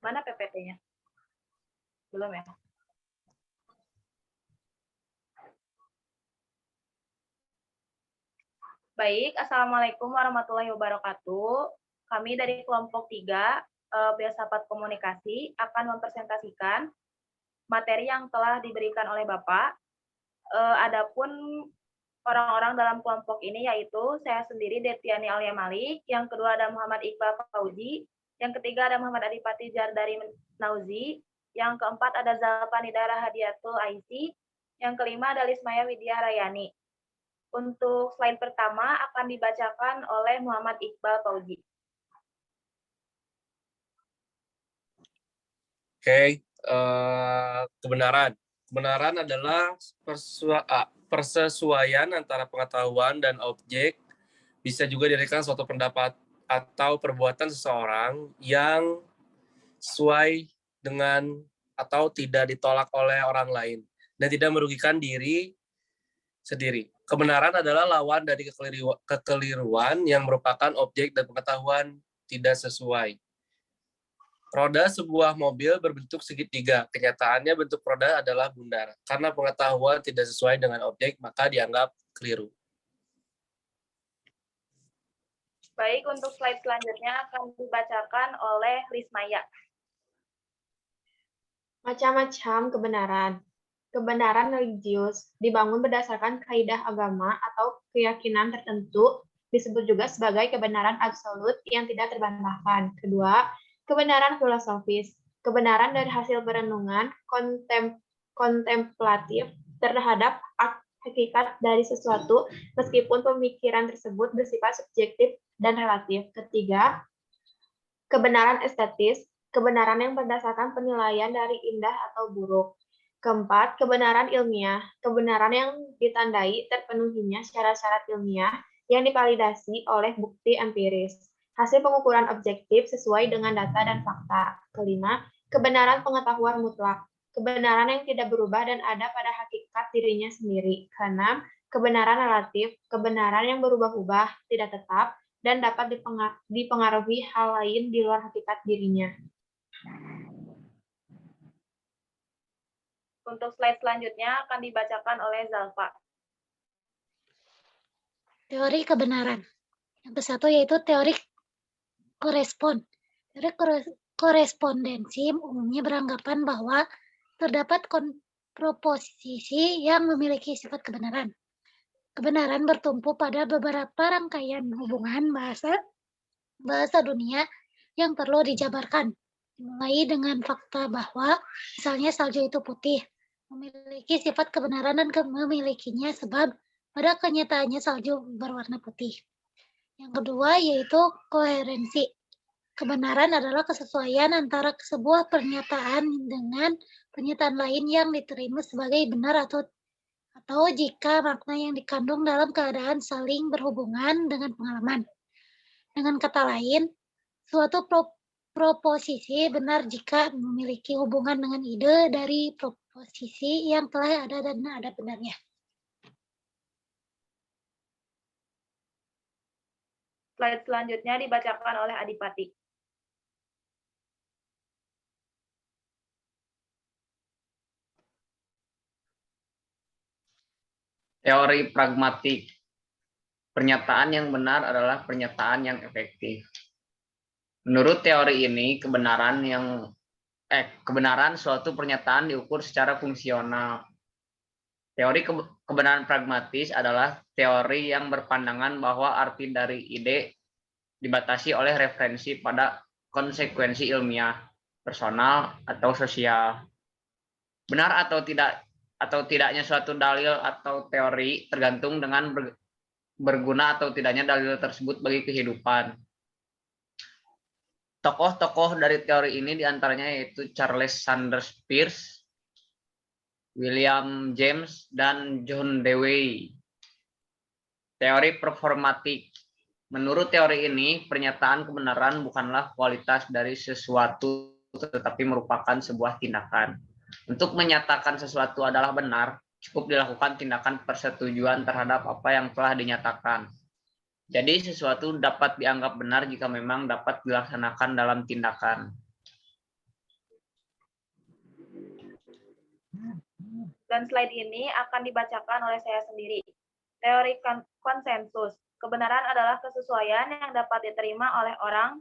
Mana PPT-nya? Belum ya? Baik, Assalamualaikum warahmatullahi wabarakatuh. Kami dari kelompok 3, Filsafat Komunikasi, akan mempresentasikan materi yang telah diberikan oleh Bapak. Adapun orang-orang dalam kelompok ini yaitu saya sendiri, Detiani Aulia Malik, yang kedua ada Muhammad Iqbal Fauzi, yang ketiga ada Muhammad Adipati Jardari Nauzi, yang keempat ada Zalfa Nidara Hadiatul Aisi, yang kelima ada Lismaya Widya Rayani. Untuk slide pertama akan dibacakan oleh Muhammad Iqbal Fauzi. Oke, kebenaran. Kebenaran adalah persesuaian antara pengetahuan dan objek. Bisa juga dirikan suatu pendapat atau perbuatan seseorang yang sesuai dengan atau tidak ditolak oleh orang lain dan tidak merugikan diri sendiri. Kebenaran adalah lawan dari kekeliruan yang merupakan objek dan pengetahuan tidak sesuai. Roda sebuah mobil berbentuk segitiga. Kenyataannya bentuk roda adalah bundar. Karena pengetahuan tidak sesuai dengan objek, maka dianggap keliru. Baik, untuk slide selanjutnya akan dibacakan oleh Lismaya. Macam-macam kebenaran. Kebenaran religius dibangun berdasarkan kaidah agama atau keyakinan tertentu, disebut juga sebagai kebenaran absolut yang tidak terbantahkan. Kedua, kebenaran filosofis. Kebenaran dari hasil perenungan kontemplatif terhadap hakikat dari sesuatu, meskipun pemikiran tersebut bersifat subjektif dan relatif. Ketiga, kebenaran estetis. Kebenaran yang berdasarkan penilaian dari indah atau buruk. Keempat, kebenaran ilmiah. Kebenaran yang ditandai terpenuhinya syarat-syarat ilmiah yang divalidasi oleh bukti empiris. Hasil pengukuran objektif sesuai dengan data dan fakta. Kelima, kebenaran pengetahuan mutlak. Kebenaran yang tidak berubah dan ada pada hakikat dirinya sendiri. Keenam, kebenaran relatif. Kebenaran yang berubah-ubah, tidak tetap, dan dapat dipengaruhi hal lain di luar hakikat dirinya. Untuk slide selanjutnya akan dibacakan oleh Zalfa. Teori kebenaran. Yang ke-1 yaitu teori korespon. Teori korespondensi umumnya beranggapan bahwa terdapat proposisi yang memiliki sifat kebenaran. Kebenaran bertumpu pada beberapa rangkaian hubungan bahasa dunia yang perlu dijabarkan. Dimulai dengan fakta bahwa misalnya salju itu putih, memiliki sifat kebenaran dan memilikinya sebab pada kenyataannya salju berwarna putih. Yang kedua yaitu koherensi. Kebenaran adalah kesesuaian antara sebuah pernyataan dengan pernyataan lain yang diterima sebagai benar atau jika makna yang dikandung dalam keadaan saling berhubungan dengan pengalaman. Dengan kata lain, suatu proposisi benar jika memiliki hubungan dengan ide dari proposisi yang telah ada dan ada benarnya. Slide selanjutnya dibacakan oleh Adipati. Teori pragmatik. Pernyataan yang benar adalah pernyataan yang efektif. Menurut teori ini, kebenaran suatu pernyataan diukur secara fungsional. Teori kebenaran pragmatis adalah teori yang berpandangan bahwa arti dari ide dibatasi oleh referensi pada konsekuensi ilmiah, personal, atau sosial. Benar atau tidaknya suatu dalil atau teori tergantung dengan berguna atau tidaknya dalil tersebut bagi kehidupan. Tokoh-tokoh dari teori ini diantaranya yaitu Charles Sanders Peirce, William James, dan John Dewey. Teori performatik. Menurut teori ini, pernyataan kebenaran bukanlah kualitas dari sesuatu, tetapi merupakan sebuah tindakan. Untuk menyatakan sesuatu adalah benar, cukup dilakukan tindakan persetujuan terhadap apa yang telah dinyatakan. Jadi sesuatu dapat dianggap benar jika memang dapat dilaksanakan dalam tindakan. Dan slide ini akan dibacakan oleh saya sendiri. Teori konsensus. Kebenaran adalah kesesuaian yang dapat diterima oleh orang,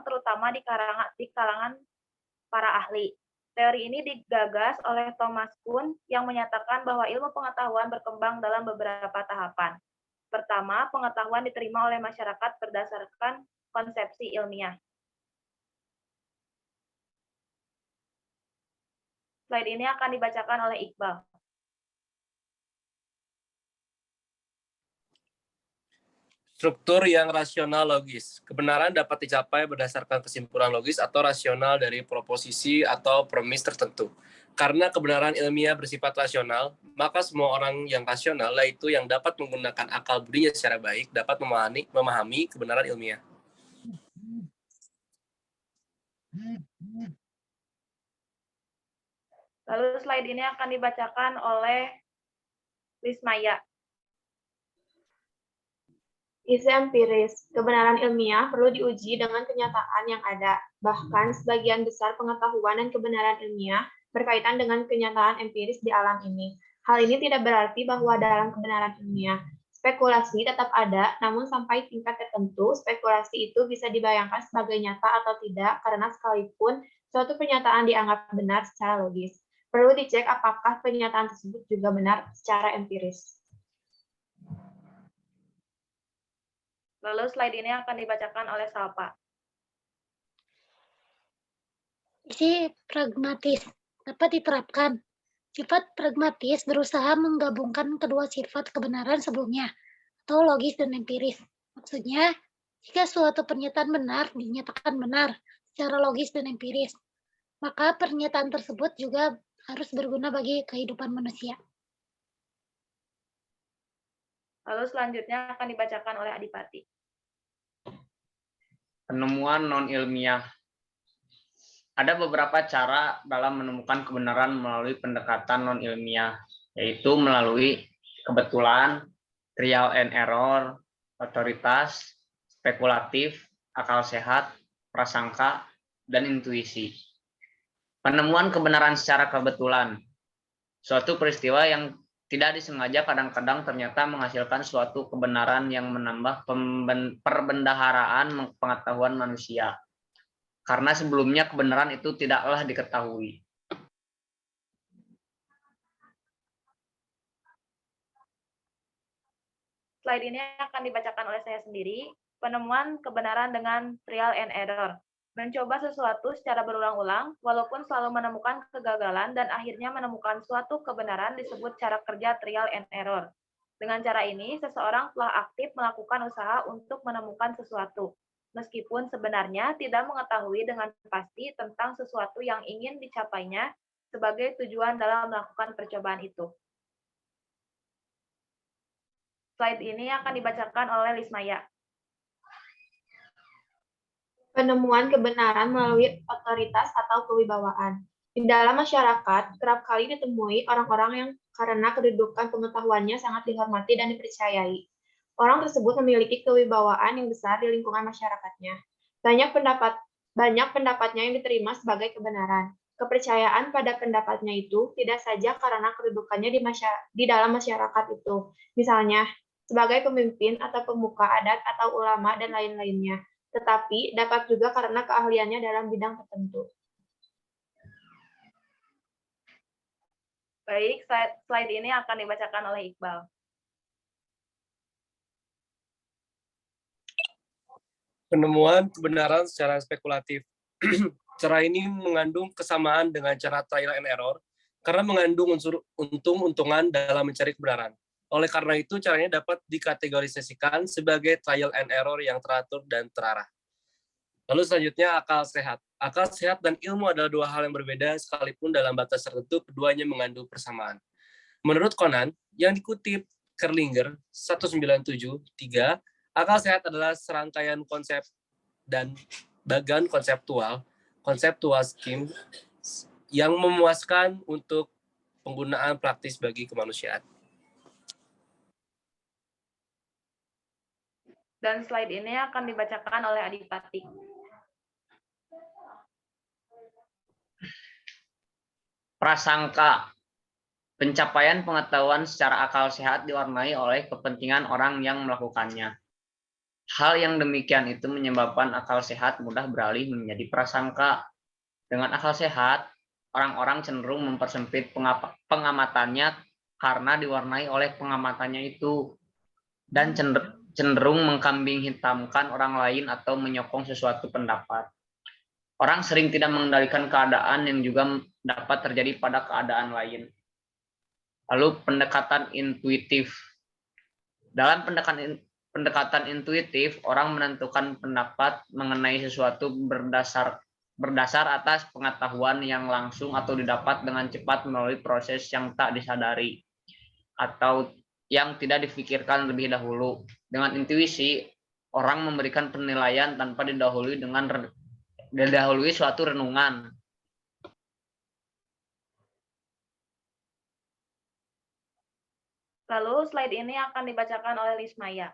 terutama di kalangan para ahli. Teori ini digagas oleh Thomas Kuhn yang menyatakan bahwa ilmu pengetahuan berkembang dalam beberapa tahapan. Pertama, pengetahuan diterima oleh masyarakat berdasarkan konsepsi ilmiah. Slide ini akan dibacakan oleh Iqbal. Struktur yang rasional logis. Kebenaran dapat dicapai berdasarkan kesimpulan logis atau rasional dari proposisi atau premis tertentu. Karena kebenaran ilmiah bersifat rasional, maka semua orang yang rasional, yaitu yang dapat menggunakan akal budinya secara baik, dapat memahami kebenaran ilmiah. Lalu slide ini akan dibacakan oleh Lismaya. Isi empiris. Kebenaran ilmiah perlu diuji dengan kenyataan yang ada. Bahkan sebagian besar pengetahuan dan kebenaran ilmiah berkaitan dengan kenyataan empiris di alam ini. Hal ini tidak berarti bahwa dalam kebenaran ilmiah spekulasi tetap ada, namun sampai tingkat tertentu, spekulasi itu bisa dibayangkan sebagai nyata atau tidak, karena sekalipun suatu pernyataan dianggap benar secara logis. Perlu dicek apakah pernyataan tersebut juga benar secara empiris. Lalu slide ini akan dibacakan oleh Salpa. Isi pragmatis dapat diterapkan. Sifat pragmatis berusaha menggabungkan kedua sifat kebenaran sebelumnya, atau logis dan empiris. Maksudnya, jika suatu pernyataan benar dinyatakan benar secara logis dan empiris, maka pernyataan tersebut juga harus berguna bagi kehidupan manusia. Lalu selanjutnya akan dibacakan oleh Adipati. Penemuan non-ilmiah. Ada beberapa cara dalam menemukan kebenaran melalui pendekatan non-ilmiah, yaitu melalui kebetulan, trial and error, otoritas, spekulatif, akal sehat, prasangka, dan intuisi. Penemuan kebenaran secara kebetulan. Suatu peristiwa yang tidak disengaja kadang-kadang ternyata menghasilkan suatu kebenaran yang menambah perbendaharaan pengetahuan manusia. Karena sebelumnya kebenaran itu tidaklah diketahui. Slide ini akan dibacakan oleh saya sendiri. Penemuan kebenaran dengan trial and error. Mencoba sesuatu secara berulang-ulang, walaupun selalu menemukan kegagalan dan akhirnya menemukan suatu kebenaran disebut cara kerja trial and error. Dengan cara ini, seseorang telah aktif melakukan usaha untuk menemukan sesuatu, meskipun sebenarnya tidak mengetahui dengan pasti tentang sesuatu yang ingin dicapainya sebagai tujuan dalam melakukan percobaan itu. Slide ini akan dibacakan oleh Lismaya. Penemuan kebenaran melalui otoritas atau kewibawaan. Di dalam masyarakat, kerap kali ditemui orang-orang yang karena kedudukan pengetahuannya sangat dihormati dan dipercayai. Orang tersebut memiliki kewibawaan yang besar di lingkungan masyarakatnya. Banyak pendapatnya yang diterima sebagai kebenaran. Kepercayaan pada pendapatnya itu tidak saja karena kedudukannya di dalam masyarakat itu. Misalnya, sebagai pemimpin atau pemuka adat atau ulama dan lain-lainnya. Tetapi dapat juga karena keahliannya dalam bidang tertentu. Baik, slide ini akan dibacakan oleh Iqbal. Penemuan kebenaran secara spekulatif. Cara ini mengandung kesamaan dengan cara trial and error, karena mengandung unsur untung-untungan dalam mencari kebenaran. Oleh karena itu, caranya dapat dikategorisasikan sebagai trial and error yang teratur dan terarah. Lalu selanjutnya akal sehat. Akal sehat dan ilmu adalah dua hal yang berbeda, sekalipun dalam batas tertentu keduanya mengandung persamaan. Menurut Conan, yang dikutip Kerlinger 1973, akal sehat adalah serangkaian konsep dan bagan konseptual scheme yang memuaskan untuk penggunaan praktis bagi kemanusiaan. Dan slide ini akan dibacakan oleh Adipati. Prasangka. Pencapaian pengetahuan secara akal sehat diwarnai oleh kepentingan orang yang melakukannya. Hal yang demikian itu menyebabkan akal sehat mudah beralih menjadi prasangka. Dengan akal sehat, orang-orang cenderung mempersempit pengamatannya karena diwarnai oleh pengamatannya itu, dan cenderung mengkambing hitamkan orang lain atau menyokong sesuatu pendapat. Orang sering tidak mengendalikan keadaan yang juga dapat terjadi pada keadaan lain. Lalu pendekatan intuitif. Dalam pendekatan intuitif, orang menentukan pendapat mengenai sesuatu berdasar atas pengetahuan yang langsung atau didapat dengan cepat melalui proses yang tak disadari atau yang tidak difikirkan lebih dahulu. Dengan intuisi, orang memberikan penilaian tanpa didahului suatu renungan. Lalu slide ini akan dibacakan oleh Lismaya.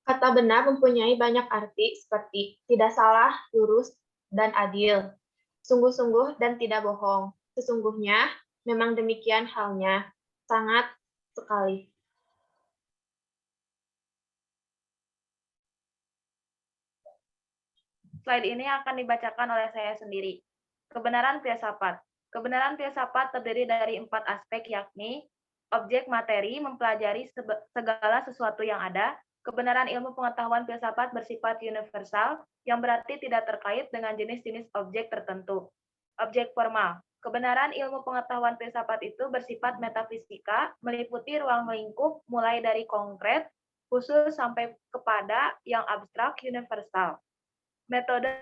Kata benar mempunyai banyak arti seperti tidak salah, lurus, dan adil. Sungguh-sungguh dan tidak bohong. Sesungguhnya, memang demikian halnya. Sangat sekali. Slide ini akan dibacakan oleh saya sendiri. Kebenaran filsafat. Kebenaran filsafat terdiri dari 4 aspek, yakni objek materi, mempelajari segala sesuatu yang ada. Kebenaran ilmu pengetahuan filsafat bersifat universal, yang berarti tidak terkait dengan jenis-jenis objek tertentu. Objek formal. Kebenaran ilmu pengetahuan filsafat itu bersifat metafisika, meliputi ruang lingkup mulai dari konkret, khusus sampai kepada yang abstrak universal. Metode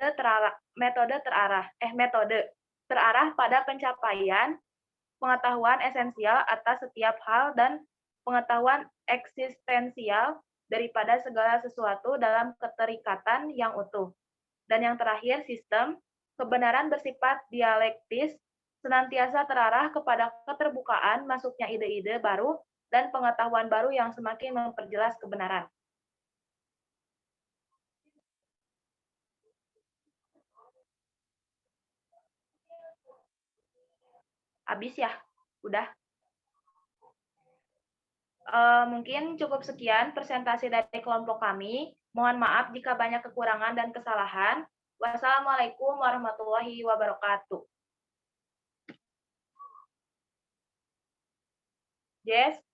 terarah pada pencapaian pengetahuan esensial atas setiap hal dan pengetahuan eksistensial daripada segala sesuatu dalam keterikatan yang utuh. Dan yang terakhir, sistem. Kebenaran bersifat dialektis, senantiasa terarah kepada keterbukaan masuknya ide-ide baru dan pengetahuan baru yang semakin memperjelas kebenaran. Habis ya? Udah? Mungkin cukup sekian presentasi dari kelompok kami. Mohon maaf jika banyak kekurangan dan kesalahan. Wassalamualaikum warahmatullahi wabarakatuh. Yes?